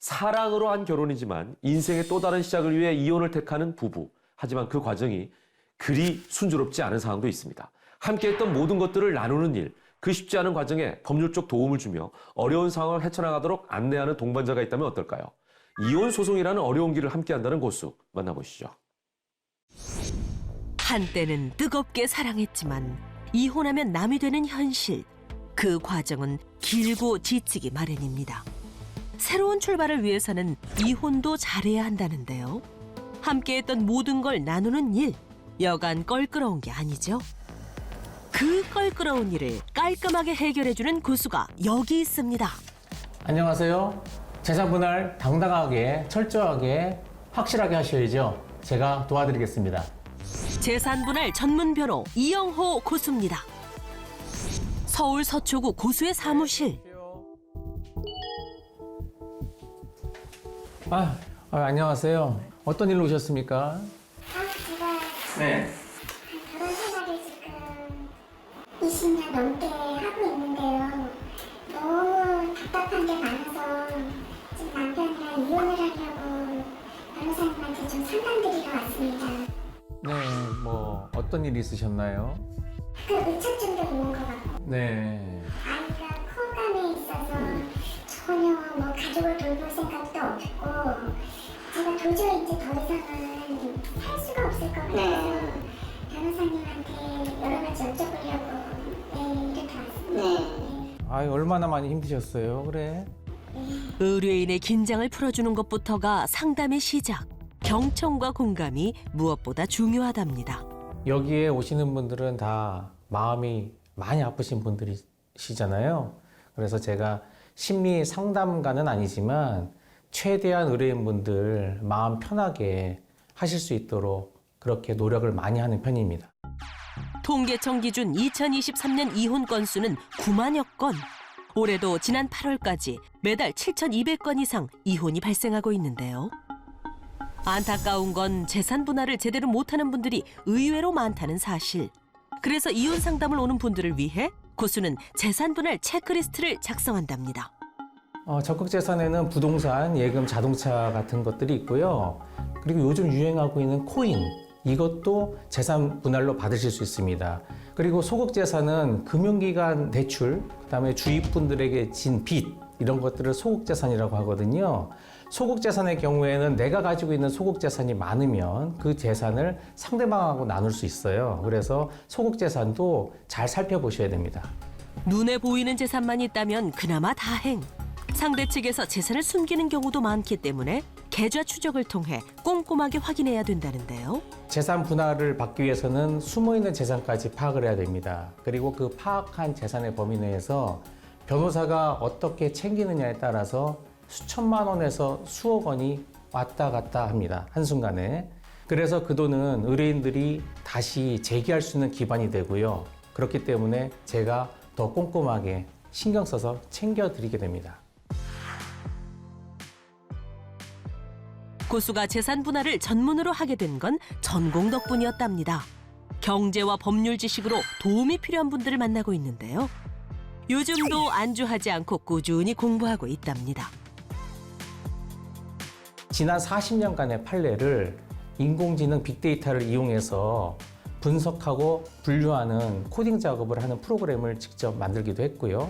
사랑으로 한 결혼이지만 인생의 또 다른 시작을 위해 이혼을 택하는 부부. 하지만 그 과정이 그리 순조롭지 않은 상황도 있습니다. 함께했던 모든 것들을 나누는 일, 그 쉽지 않은 과정에 법률적 도움을 주며 어려운 상황을 헤쳐나가도록 안내하는 동반자가 있다면 어떨까요? 이혼 소송이라는 어려운 길을 함께한다는 고수 만나보시죠. 한때는 뜨겁게 사랑했지만 이혼하면 남이 되는 현실. 그 과정은 길고 지치기 마련입니다. 새로운 출발을 위해서는 이혼도 잘해야 한다는데요. 함께했던 모든 걸 나누는 일, 여간 껄끄러운 게 아니죠. 그 껄끄러운 일을 깔끔하게 해결해주는 고수가 여기 있습니다. 안녕하세요. 재산 분할 당당하게, 철저하게, 확실하게 하셔야죠. 제가 도와드리겠습니다. 재산분할 전문 변호 이영호 고수입니다. 서울 서초구 고수의 사무실. 안녕하세요. 어떤 일로 오셨습니까? 제가 네. 결혼 생활을 지금 20년 넘게 하고 있는데요. 너무 답답한 게 많아서 지금 남편이랑 이혼을 하려고 변호사님한테 좀 상담드리러 왔습니다. 네, 뭐 어떤 일이 있으셨나요? 그 의처증도 있는 것 같고 네. 아이가 커감에 있어서 전혀 뭐 가족을 돌볼 생각도 없고 제가 도저히 이제 더 이상은 살 수가 없을 것 같아서 변호사님한테 여러 가지 여쭤보려고 이렇게 왔습니다. 얼마나 많이 힘드셨어요? 그래. 의뢰인의 긴장을 풀어주는 것부터가 상담의 시작. 경청과 공감이 무엇보다 중요하답니다. 여기에 오시는 분들은 다 마음이 많이 아프신 분들이시잖아요. 그래서 제가 심리 상담가는 아니지만 최대한 의뢰인분들 마음 편하게 하실 수 있도록 그렇게 노력을 많이 하는 편입니다. 통계청 기준 2023년 이혼 건수는 9만여 건. 올해도 지난 8월까지 매달 7,200건 이상 이혼이 발생하고 있는데요. 안타까운 건 재산 분할을 제대로 못하는 분들이 의외로 많다는 사실. 그래서 이혼 상담을 오는 분들을 위해 고수는 재산 분할 체크리스트를 작성한답니다. 적극 재산에는 부동산, 예금, 자동차 같은 것들이 있고요. 그리고 요즘 유행하고 있는 코인, 이것도 재산 분할로 받으실 수 있습니다. 그리고 소극 재산은 금융기관 대출, 그다음에 주위분들에게 진 빚, 이런 것들을 소극 재산이라고 하거든요. 소극 재산의 경우에는 내가 가지고 있는 소극 재산이 많으면 그 재산을 상대방하고 나눌 수 있어요. 그래서 소극 재산도 잘 살펴보셔야 됩니다. 눈에 보이는 재산만 있다면 그나마 다행. 상대 측에서 재산을 숨기는 경우도 많기 때문에 계좌 추적을 통해 꼼꼼하게 확인해야 된다는데요. 재산 분할을 받기 위해서는 숨어있는 재산까지 파악을 해야 됩니다. 그리고 그 파악한 재산의 범위 내에서 변호사가 어떻게 챙기느냐에 따라서 수천만 원에서 수억 원이 왔다 갔다 합니다. 한순간에. 그래서 그 돈은 의뢰인들이 다시 제기할 수 있는 기반이 되고요. 그렇기 때문에 제가 더 꼼꼼하게 신경 써서 챙겨드리게 됩니다. 고수가 재산 분할을 전문으로 하게 된 건 전공 덕분이었답니다. 경제와 법률 지식으로 도움이 필요한 분들을 만나고 있는데요. 요즘도 안주하지 않고 꾸준히 공부하고 있답니다. 지난 40년간의 판례를 인공지능 빅데이터를 이용해서 분석하고 분류하는 코딩 작업을 하는 프로그램을 직접 만들기도 했고요.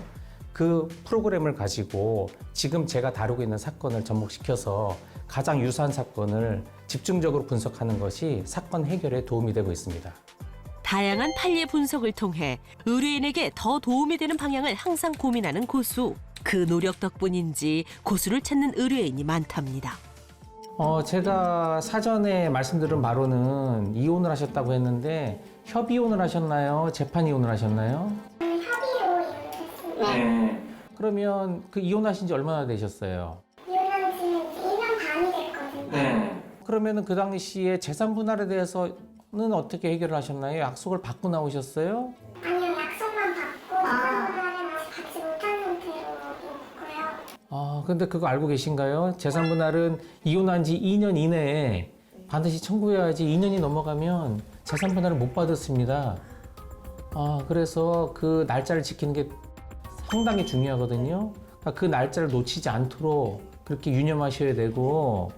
그 프로그램을 가지고 지금 제가 다루고 있는 사건을 접목시켜서 가장 유사한 사건을 집중적으로 분석하는 것이 사건 해결에 도움이 되고 있습니다. 다양한 판례 분석을 통해 의뢰인에게 더 도움이 되는 방향을 항상 고민하는 고수. 그 노력 덕분인지 고수를 찾는 의뢰인이 많답니다. 제가 사전에 말씀드린 바로는 이혼을 하셨다고 했는데 협의혼을 하셨나요? 재판 이혼을 하셨나요? 협의로 이혼했습니다. 네. 그러면 그 이혼하신 지 얼마나 되셨어요? 이혼한 지는 1년 반이 됐거든요. 그러면은 그 당시에 재산 분할에 대해서는 어떻게 해결을 하셨나요? 약속을 받고 나오셨어요? 아니요, 약속만 받고 재산 분할은 아직 받지 못한 상태로 있고요. 근데 그거 알고 계신가요? 재산 분할은 이혼한 지 2년 이내에 반드시 청구해야지 2년이 넘어가면 재산 분할을 못 받았습니다. 그래서 그 날짜를 지키는 게 상당히 중요하거든요. 그러니까 그 날짜를 놓치지 않도록 그렇게 유념하셔야 되고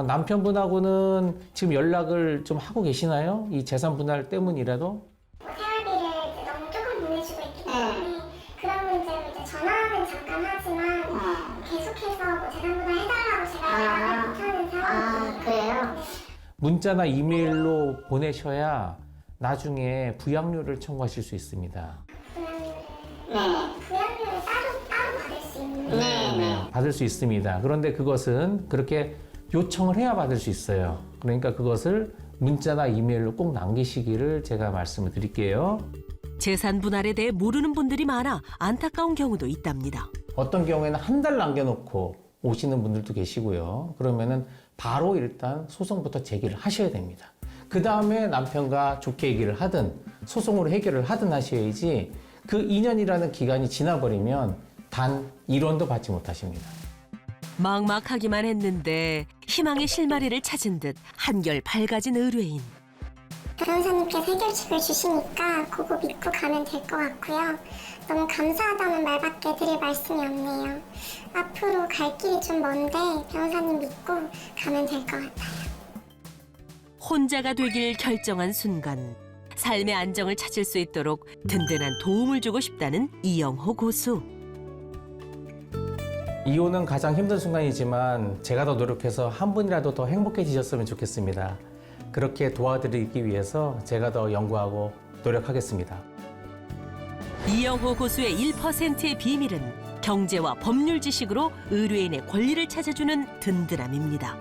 남편분하고는 지금 연락을 좀 하고 계시나요? 이 재산 분할 때문이라도? 생활비를 이제 너무 조금 보내주고 있기 때문에 그런 문제로 이제 전화는 잠깐 하지만 계속해서 뭐 재산 분할 해달라고 제가 연락을 못하는 상황이에요. 그래요? 문자나 이메일로 보내셔야 나중에 부양료를 청구하실 수 있습니다. 부양료를 따로 받을 수 있는 네. 받을 수 있습니다. 그런데 그것은 그렇게 요청을 해야 받을 수 있어요. 그러니까 그것을 문자나 이메일로 꼭 남기시기를 제가 말씀을 드릴게요. 재산 분할에 대해 모르는 분들이 많아 안타까운 경우도 있답니다. 어떤 경우에는 한 달 남겨놓고 오시는 분들도 계시고요. 그러면은 바로 일단 소송부터 제기를 하셔야 됩니다. 그 다음에 남편과 좋게 얘기를 하든 소송으로 해결을 하든 하셔야지 그 2년이라는 기간이 지나버리면 단 1원도 받지 못하십니다. 막막하기만 했는데 희망의 실마리를 찾은 듯 한결 밝아진 의뢰인. 변호사님께서 해결책을 주시니까 그거 믿고 가면 될 것 같고요. 너무 감사하다는 말밖에 드릴 말씀이 없네요. 앞으로 갈 길이 좀 먼데 변호사님 믿고 가면 될 것 같아요. 혼자가 되길 결정한 순간 삶의 안정을 찾을 수 있도록 든든한 도움을 주고 싶다는 이영호 고수. 이혼은 가장 힘든 순간이지만 제가 더 노력해서 한 분이라도 더 행복해지셨으면 좋겠습니다. 그렇게 도와드리기 위해서 제가 더 연구하고 노력하겠습니다. 이영호 고수의 1%의 비밀은 경제와 법률 지식으로 의뢰인의 권리를 찾아주는 든든함입니다.